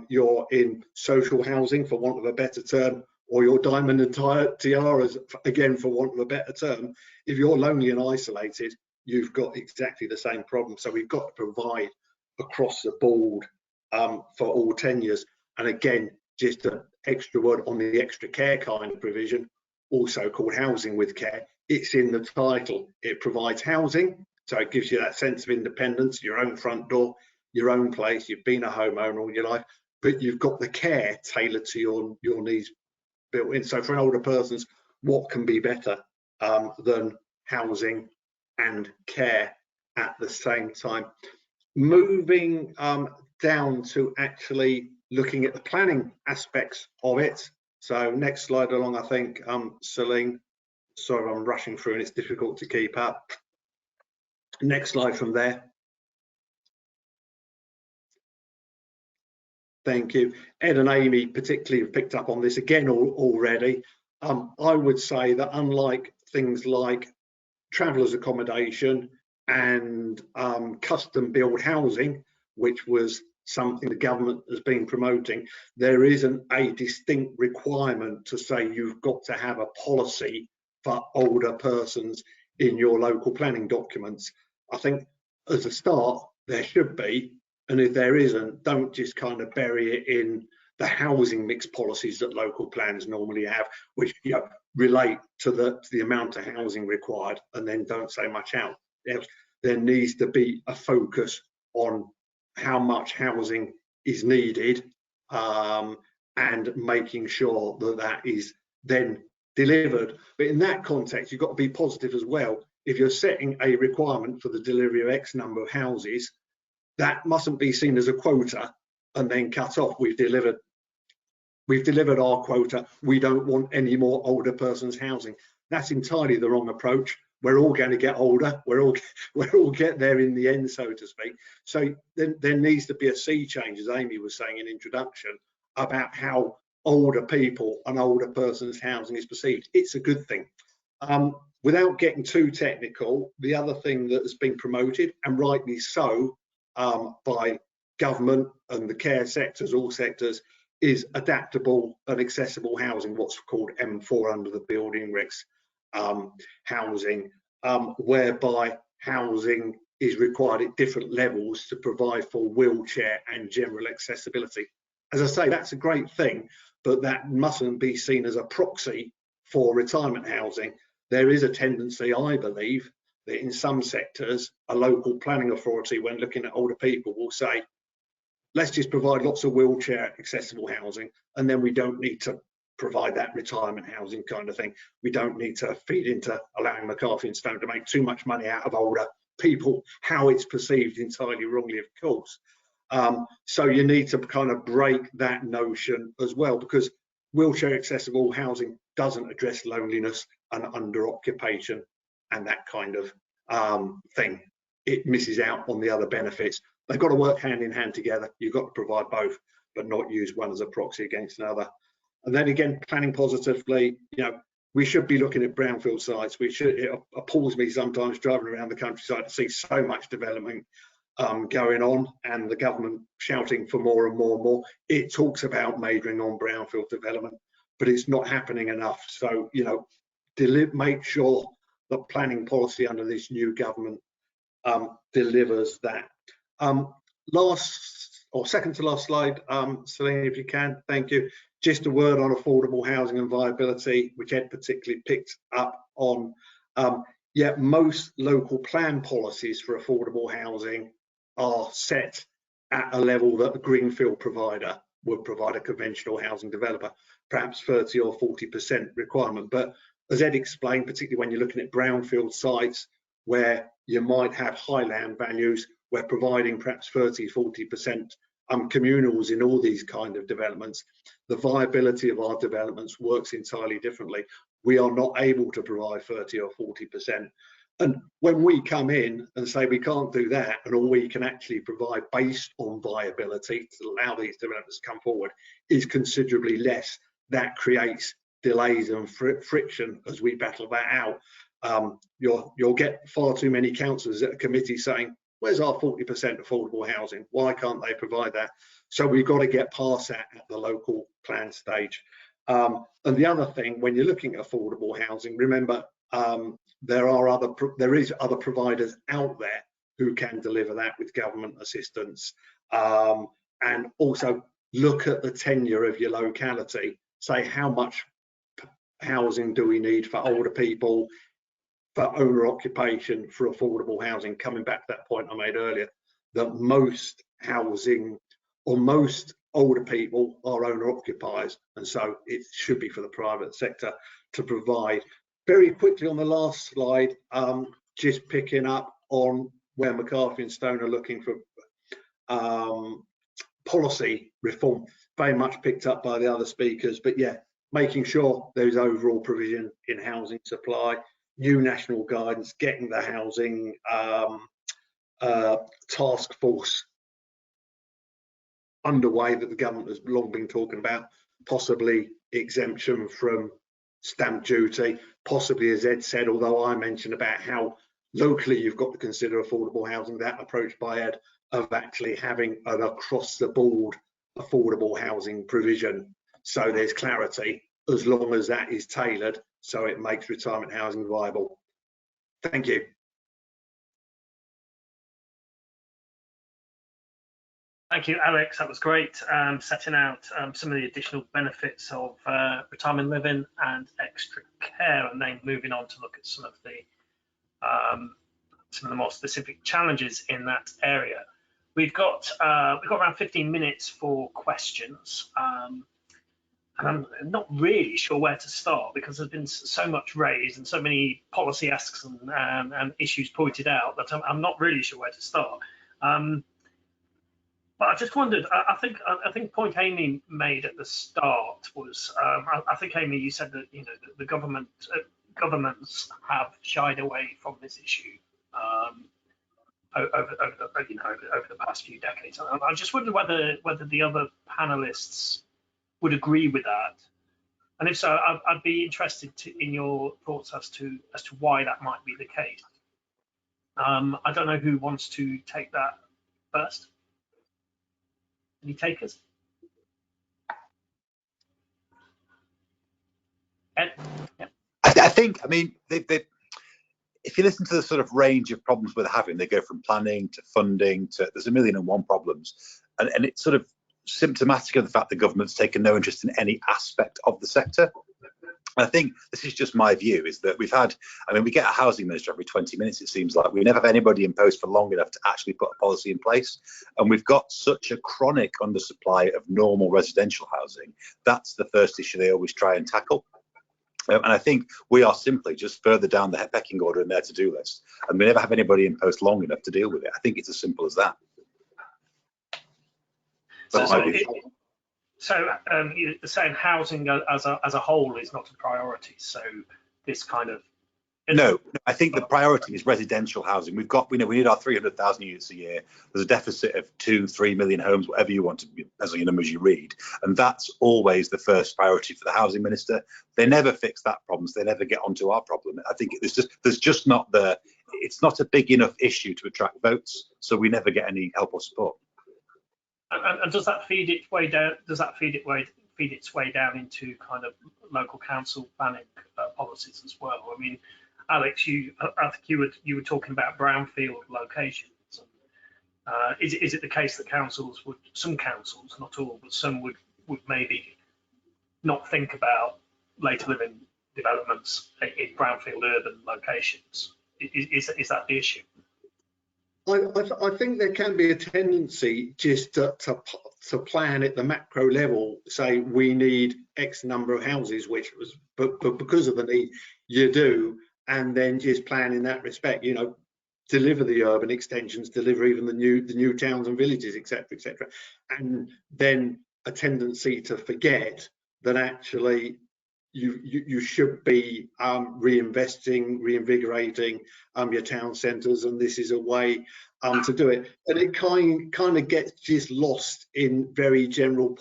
you're in social housing, for want of a better term, or your diamond and tiaras, again, for want of a better term. If you're lonely and isolated, you've got exactly the same problem. So we've got to provide across the board for all tenures. And again, just an extra word on the extra care kind of provision, also called housing with care. It's in the title. It provides housing, so it gives you that sense of independence, your own front door, your own place. You've been a homeowner all your life, but you've got the care tailored to your needs built in. So for an older person's, what can be better than housing and care at the same time? Moving down to actually looking at the planning aspects of it. So next slide along, I think, Celine. Sorry, I'm rushing through and it's difficult to keep up. Next slide from there. Thank you. Ed and Amy particularly have picked up on this again already. I would say that unlike things like travellers accommodation and custom built housing, which was something the government has been promoting, there isn't a distinct requirement to say you've got to have a policy for older persons in your local planning documents. I think as a start there should be, and if there isn't, don't just kind of bury it in the housing mix policies that local plans normally have, which relate to the amount of housing required, and then don't say much else. There needs to be a focus on how much housing is needed, and making sure that that is then delivered. But in that context, you've got to be positive as well. If you're setting a requirement for the delivery of X number of houses, that mustn't be seen as a quota and then cut off. We've delivered our quota. We don't want any more older persons housing. That's entirely the wrong approach. We're all going to get older. We're all get there in the end, so to speak. So then there needs to be a sea change, as Amy was saying in introduction, about how older people and older persons housing is perceived. It's a good thing. Without getting too technical, the other thing that has been promoted, and rightly so, by government and the care sectors, all sectors, is adaptable and accessible housing, what's called M4 under the building regs housing, whereby housing is required at different levels to provide for wheelchair and general accessibility. As I say, that's a great thing, but that mustn't be seen as a proxy for retirement housing. There is a tendency, I believe, that in some sectors, a local planning authority, when looking at older people, will say, let's just provide lots of wheelchair accessible housing, and then we don't need to provide that retirement housing kind of thing. We don't need to feed into allowing McCarthy and Stone to make too much money out of older people, how it's perceived entirely wrongly, of course. So you need to kind of break that notion as well, because wheelchair accessible housing doesn't address loneliness and under occupation and that kind of thing. It misses out on the other benefits. They've got to work hand in hand together. You've got to provide both, but not use one as a proxy against another. And then again, planning positively, you know, we should be looking at brownfield sites. It appalls me sometimes driving around the countryside to see so much development going on, and the government shouting for more and more and more. It talks about majoring on brownfield development, but it's not happening enough. So, you know, make sure that planning policy under this new government delivers that. Last or second to last slide, Celine, if you can, thank you. Just a word on affordable housing and viability, which Ed particularly picked up on. Yeah, most local plan policies for affordable housing are set at a level that a greenfield provider would provide a conventional housing developer, perhaps 30 or 40% requirement. But as Ed explained, particularly when you're looking at brownfield sites where you might have high land values, we're providing perhaps 30, 40% communals in all these kind of developments. The viability of our developments works entirely differently. We are not able to provide 30 or 40%. And when we come in and say we can't do that, and all we can actually provide based on viability to allow these developments to come forward is considerably less, that creates delays and friction as we battle that out. You'll get far too many councillors at a committee saying, where's our 40% affordable housing? Why can't they provide that? So we've got to get past that at the local plan stage. And the other thing, when you're looking at affordable housing, remember there is other providers out there who can deliver that with government assistance. And also look at the tenure of your locality. Say, how much housing do we need for older people, for owner occupation, for affordable housing? Coming back to that point I made earlier, that most housing or most older people are owner occupiers, and so it should be for the private sector to provide. Very quickly on the last slide, just picking up on where McCarthy and Stone are looking for policy reform, very much picked up by the other speakers, but yeah, making sure there's overall provision in housing supply, new national guidance, getting the housing task force underway that the government has long been talking about, possibly exemption from stamp duty, possibly, as Ed said, although I mentioned about how locally you've got to consider affordable housing, that approach by Ed of actually having an across the board affordable housing provision, so there's clarity, as long as that is tailored so it makes retirement housing viable. Thank you. Thank you, Alex. That was great. Setting out some of the additional benefits of retirement living and extra care, and then moving on to look at some of the more specific challenges in that area. We've got around 15 minutes for questions. And I'm not really sure where to start, because there's been so much raised and so many policy asks and issues pointed out that I'm not really sure where to start. But I just wondered, I think point Amy made at the start was, I think, Amy, you said that, you know, the governments have shied away from this issue over the past few decades. I just wondered whether the other panelists would agree with that, and if so, I'd be interested in your thoughts as to why that might be the case. I don't know who wants to take that first. Any takers? Ed? Yeah. I think, I mean, if you listen to the sort of range of problems we're having, they go from planning to funding to, there's a million and one problems, and it's sort of symptomatic of the fact the government's taken no interest in any aspect of the sector. I think this is just my view, is that we've had, I mean, we get a housing minister every 20 minutes, it seems like. We never have anybody in post for long enough to actually put a policy in place. And we've got such a chronic undersupply of normal residential housing. That's the first issue they always try and tackle. And I think we are simply just further down the pecking order in their to-do list. And we never have anybody in post long enough to deal with it. I think it's as simple as that. So you're saying housing as a whole is not a priority. So this kind of no, I think the priority is residential housing. We need our 300,000 units a year. There's a deficit of 2-3 million homes, whatever you want to be, as the numbers you read, and that's always the first priority for the housing minister. They never fix that problem, so they never get onto our problem. I think there's just not it's not a big enough issue to attract votes, so we never get any help or support. And does that feed its way down? Does that feed its way down into kind of local council planning policies as well? I mean, Alex, I think you were talking about brownfield locations. Is it the case that some councils, not all, but some would maybe not think about later living developments in brownfield urban locations? Is that the issue? I think there can be a tendency just to plan at the macro level, say we need X number of houses, but because of the need you do, and then just plan in that respect, you know, deliver the urban extensions, deliver even the new towns and villages, etc., etc., and then a tendency to forget that actually you should be reinvigorating your town centres, and this is a way to do it. And it kind of gets just lost in very general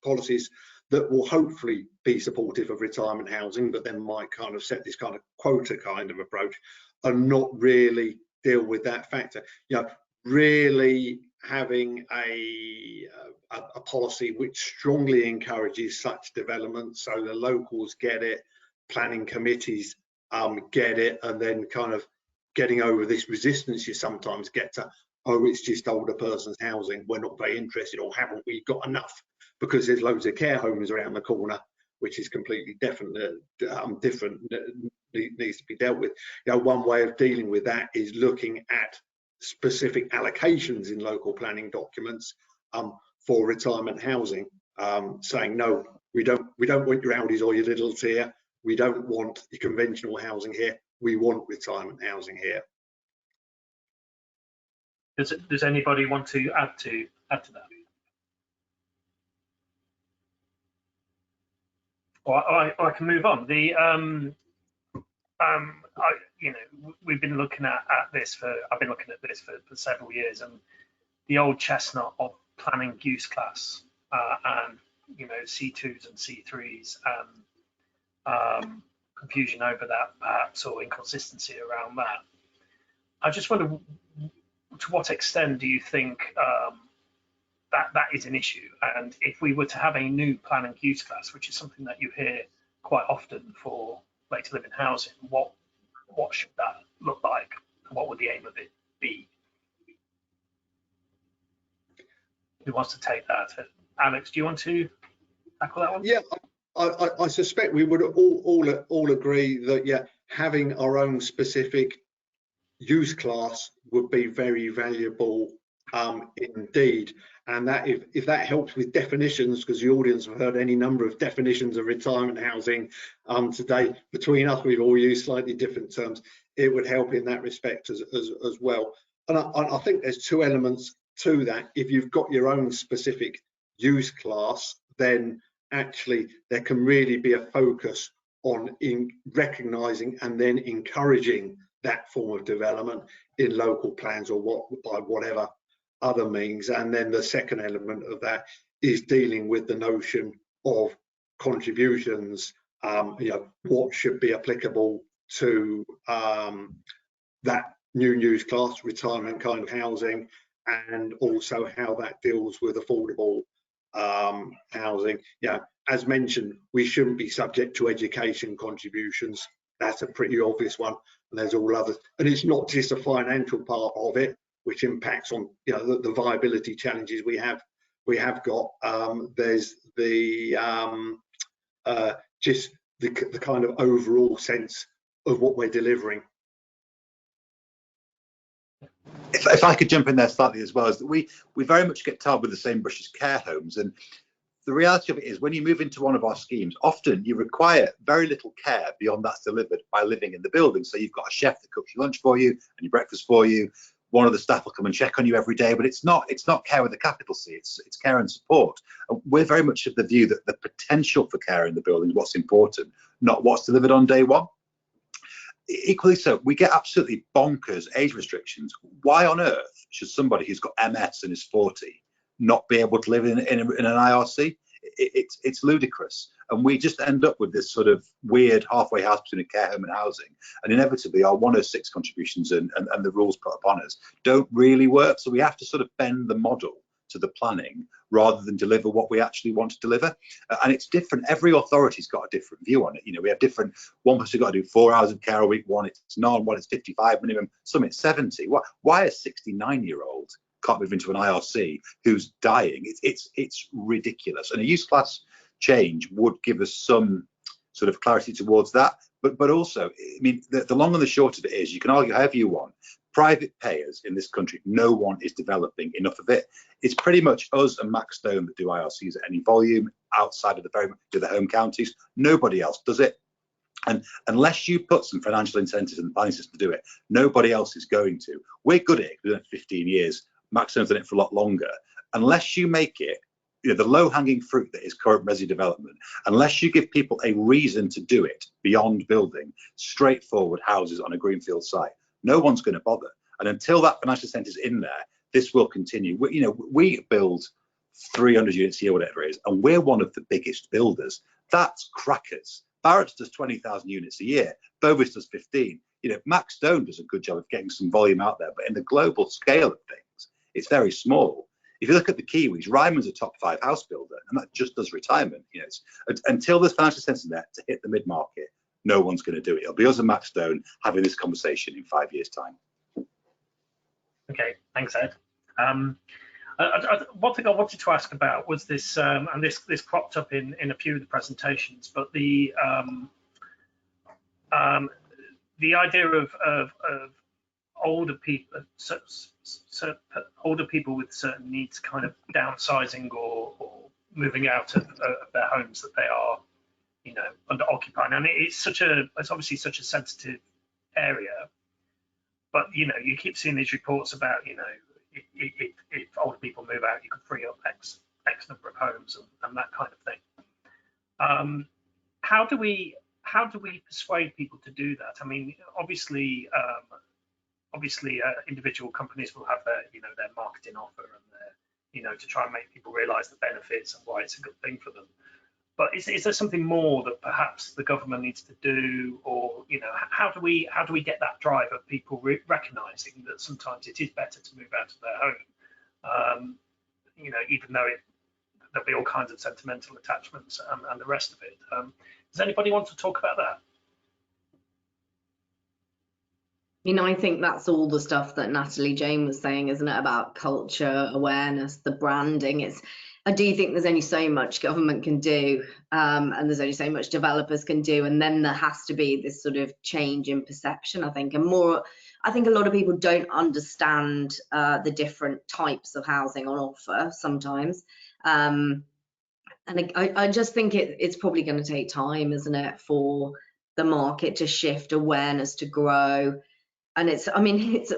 policies that will hopefully be supportive of retirement housing, but then might kind of set this kind of quota kind of approach and not really deal with that factor. You know, really having a policy which strongly encourages such development, so the locals get it, planning committees get it, and then kind of getting over this resistance you sometimes get to, oh, it's just older person's housing, we're not very interested, or haven't we got enough, because there's loads of care homes around the corner, which is completely different, needs to be dealt with. You know, one way of dealing with that is looking at specific allocations in local planning documents for retirement housing, saying no, we don't want your Audis or your Lidls here, we don't want your conventional housing here, we want retirement housing here. Does anybody want to add to that? Or I can move on. We've been looking at this I've been looking at this for several years, and the old chestnut of planning use class and C2s and C3s and confusion over that perhaps, or inconsistency around that. I just wonder, to what extent do you think that is an issue? And if we were to have a new planning use class, which is something that you hear quite often for later living housing, what should that look like? What would the aim of it be? Who wants to take that? Alex, do you want to tackle that one? Yeah, I suspect we would all agree that having our own specific use class would be very valuable indeed. And that if that helps with definitions, because the audience have heard any number of definitions of retirement housing today, between us we've all used slightly different terms, it would help in that respect as well. And I think there's two elements to that. If you've got your own specific use class, then actually there can really be a focus on recognising and then encouraging that form of development in local plans or by whatever other means. And then the second element of that is dealing with the notion of contributions, what should be applicable to that new use class, retirement kind of housing, and also how that deals with affordable housing. As mentioned, we shouldn't be subject to education contributions. That's a pretty obvious one, and there's all others. And it's not just a financial part of it, which impacts on the viability challenges we have got. There's the just the kind of overall sense of what we're delivering. If I could jump in there slightly as well, is that we very much get tarred with the same brush as care homes. And the reality of it is, when you move into one of our schemes, often you require very little care beyond that's delivered by living in the building. So you've got a chef that cooks your lunch for you and your breakfast for you. One of the staff will come and check on you every day, but it's not care with a capital C. It's care and support. And we're very much of the view that the potential for care in the building is what's important, not what's delivered on day one. Equally so, we get absolutely bonkers age restrictions. Why on earth should somebody who's got MS and is 40 not be able to live in an IRC? It's ludicrous, and we just end up with this sort of weird halfway house between a care home and housing, and inevitably our 106 contributions and the rules put upon us don't really work. So we have to sort of bend the model to the planning rather than deliver what we actually want to deliver. And it's different. Every authority's got a different view on it. We have different. One person's got to do 4 hours of care a week. One it's none. One it's 55 minimum. Some it's 70. Why a 69-year-old can't move into an IRC who's dying? It's ridiculous. And a use class change would give us some sort of clarity towards that. But also, I mean, the long and the short of it is, you can argue however you want. Private payers in this country, no one is developing enough of it. It's pretty much us and Max Stone that do IRCs at any volume outside of the home counties. Nobody else does it. And unless you put some financial incentives in the planning system to do it, nobody else is going to. We're good at it. We've done it for 15 years. Max Stone's done it for a lot longer. Unless you make it, the low-hanging fruit that is current resi development, unless you give people a reason to do it beyond building straightforward houses on a greenfield site, no one's going to bother. And until that financial incentive is in there, this will continue. We build 300 units a year, whatever it is, and we're one of the biggest builders. That's crackers. Barratt's does 20,000 units a year. Bovis does 15. Max Stone does a good job of getting some volume out there, but in the global scale of things, it's very small. If you look at the Kiwis, Ryman's a top 5 house builder, and that just does retirement. Until there's financial incentive in there to hit the mid-market, no one's going to do it. It'll be us and Max Stone having this conversation in 5 years' time. Okay, thanks, Ed. One thing I wanted to ask about was this, and this cropped up in a few of the presentations, but the idea of older people, older people with certain needs, kind of downsizing or moving out of their homes that they are, under occupying. And it's obviously such a sensitive area, but you keep seeing these reports about if older people move out, you could free up X number of homes and that kind of thing. How do we persuade people to do that? I mean, obviously individual companies will have their their marketing offer and their to try and make people realize the benefits and why it's a good thing for them. But is there something more that perhaps the government needs to do, or how do we get that drive of people recognizing that sometimes it is better to move out of their home, even though there'll be all kinds of sentimental attachments and the rest of it. Does anybody want to talk about that? I think that's all the stuff that Natalie Jane was saying, isn't it, about culture, awareness, the branding. I do think there's only so much government can do, and there's only so much developers can do, and then there has to be this sort of change in perception, I think, and more. I think a lot of people don't understand the different types of housing on offer sometimes. And I just think it's probably going to take time, isn't it, for the market to shift, awareness to grow. And it's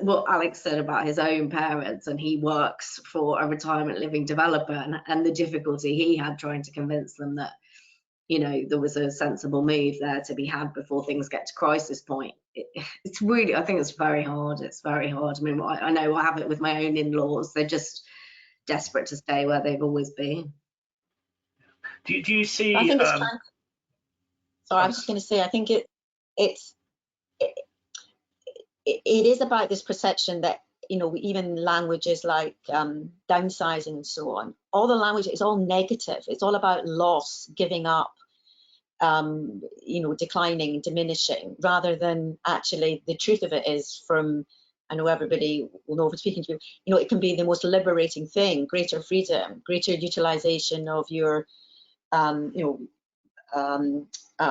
what Alex said about his own parents, and he works for a retirement living developer, and the difficulty he had trying to convince them that, you know, there was a sensible move there to be had before things get to crisis point. It's really, I think it's very hard. It's very hard. I mean, I know I have it with my own in-laws. They're just desperate to stay where they've always been. Do you see? I think it's sorry, I was just going to say, I think it is about this perception that, you know, even languages like downsizing and so on, all the language is all negative. It's all about loss, giving up, you know, declining, diminishing, rather than actually the truth of it is, from, I know everybody will know from speaking to you, you know, it can be the most liberating thing, greater freedom, greater utilization of your, you know,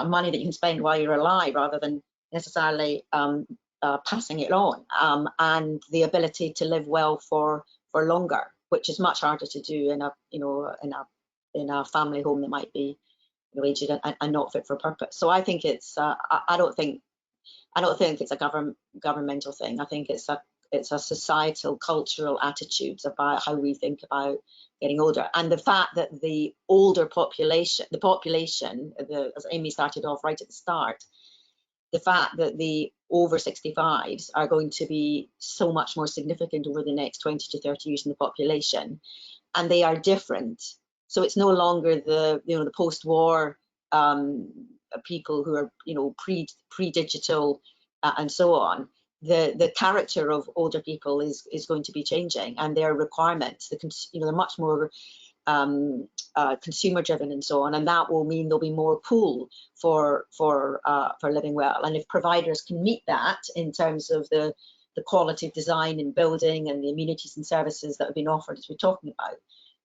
money that you can spend while you're alive, rather than necessarily passing it on, and the ability to live well for longer, which is much harder to do in a, you know, in a family home that might be, you know, aged and not fit for purpose. So I think it's I don't think it's a governmental thing. I think it's a societal, cultural attitudes about how we think about getting older, and the fact that the older population, as Amy started off right at the start, the fact that the over 65s are going to be so much more significant over the next 20 to 30 years in the population, and they are different. So it's no longer the, you know, the post-war people who are, you know, pre-digital and so on. The character of older people is going to be changing, and their requirements, you know, they're much more consumer driven and so on, and that will mean there'll be more pull for living well. And if providers can meet that in terms of the quality of design and building and the amenities and services that have been offered, as we're talking about,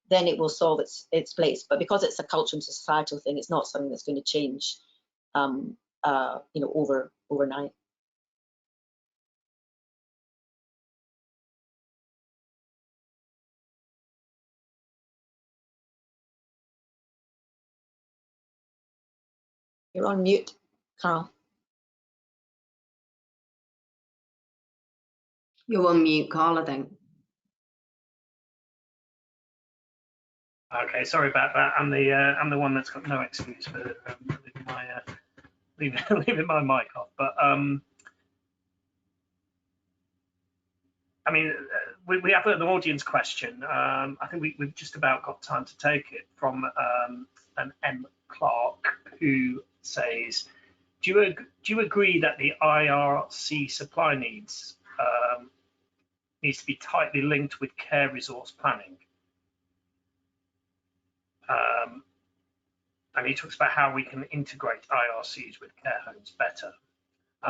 then it will solve its place. But because it's a cultural and societal thing, it's not something that's going to change, you know, overnight. You're on mute, Carl. You're on mute, Carl, I think. Okay, sorry about that. I'm the one that's got no excuse for leaving my mic off. But I mean, we have an audience question. I think we've just about got time to take it from an M. Clark, who says, do you agree that the IRC supply needs to be tightly linked with care resource planning? And he talks about how we can integrate IRCs with care homes better.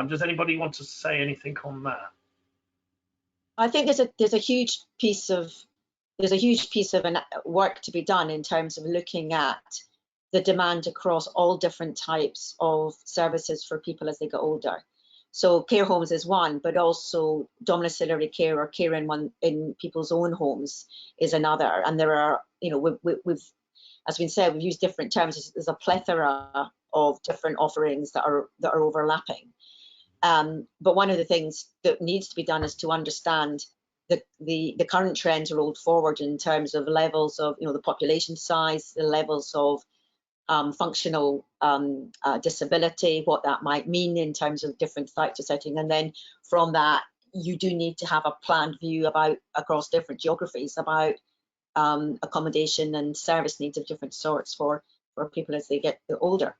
Does anybody want to say anything on that? I think there's a huge piece of work to be done in terms of looking at the demand across all different types of services for people as they get older. So care homes is one, but also domiciliary care or care in people's own homes is another. And there are, you know, we've as been said, we've used different terms. There's a plethora of different offerings that are overlapping. But one of the things that needs to be done is to understand the current trends rolled forward in terms of levels of, you know, the population size, the levels of functional disability, what that might mean in terms of different types of setting. And then from that, you do need to have a planned view about across different geographies about accommodation and service needs of different sorts for people as they get older.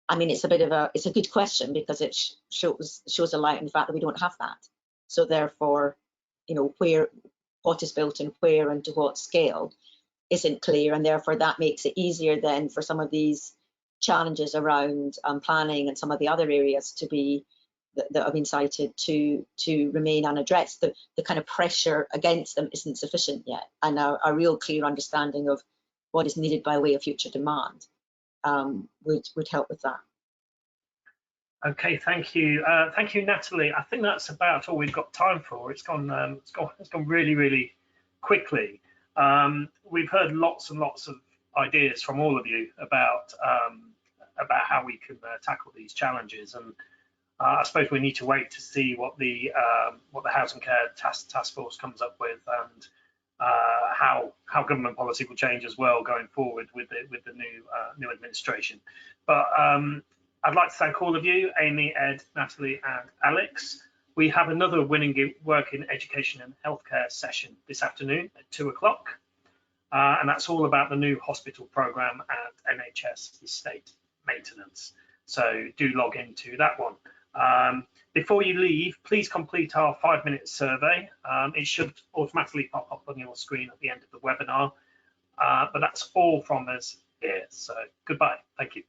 I mean, it's a good question, because it shows a light in the fact that we don't have that. So therefore, you know, what is built and where and to what scale isn't clear, and therefore that makes it easier then for some of these challenges around planning and some of the other areas to be that have been cited to remain unaddressed. The kind of pressure against them isn't sufficient yet, and a real clear understanding of what is needed by way of future demand would help with that. Okay, thank you, Natalie. I think that's about all we've got time for. It's gone really, really quickly. We've heard lots and lots of ideas from all of you about how we can tackle these challenges, and I suppose we need to wait to see what the Housing Care Task Force comes up with, and how government policy will change as well going forward with the new administration. But I'd like to thank all of you, Amy, Ed, Natalie, and Alex. We have another Winning Work in Education and Healthcare session this afternoon at 2 o'clock. And that's all about the new hospital programme and NHS estate maintenance. So do log into that one. Before you leave, please complete our 5-minute survey. It should automatically pop up on your screen at the end of the webinar. But that's all from us here. So goodbye. Thank you.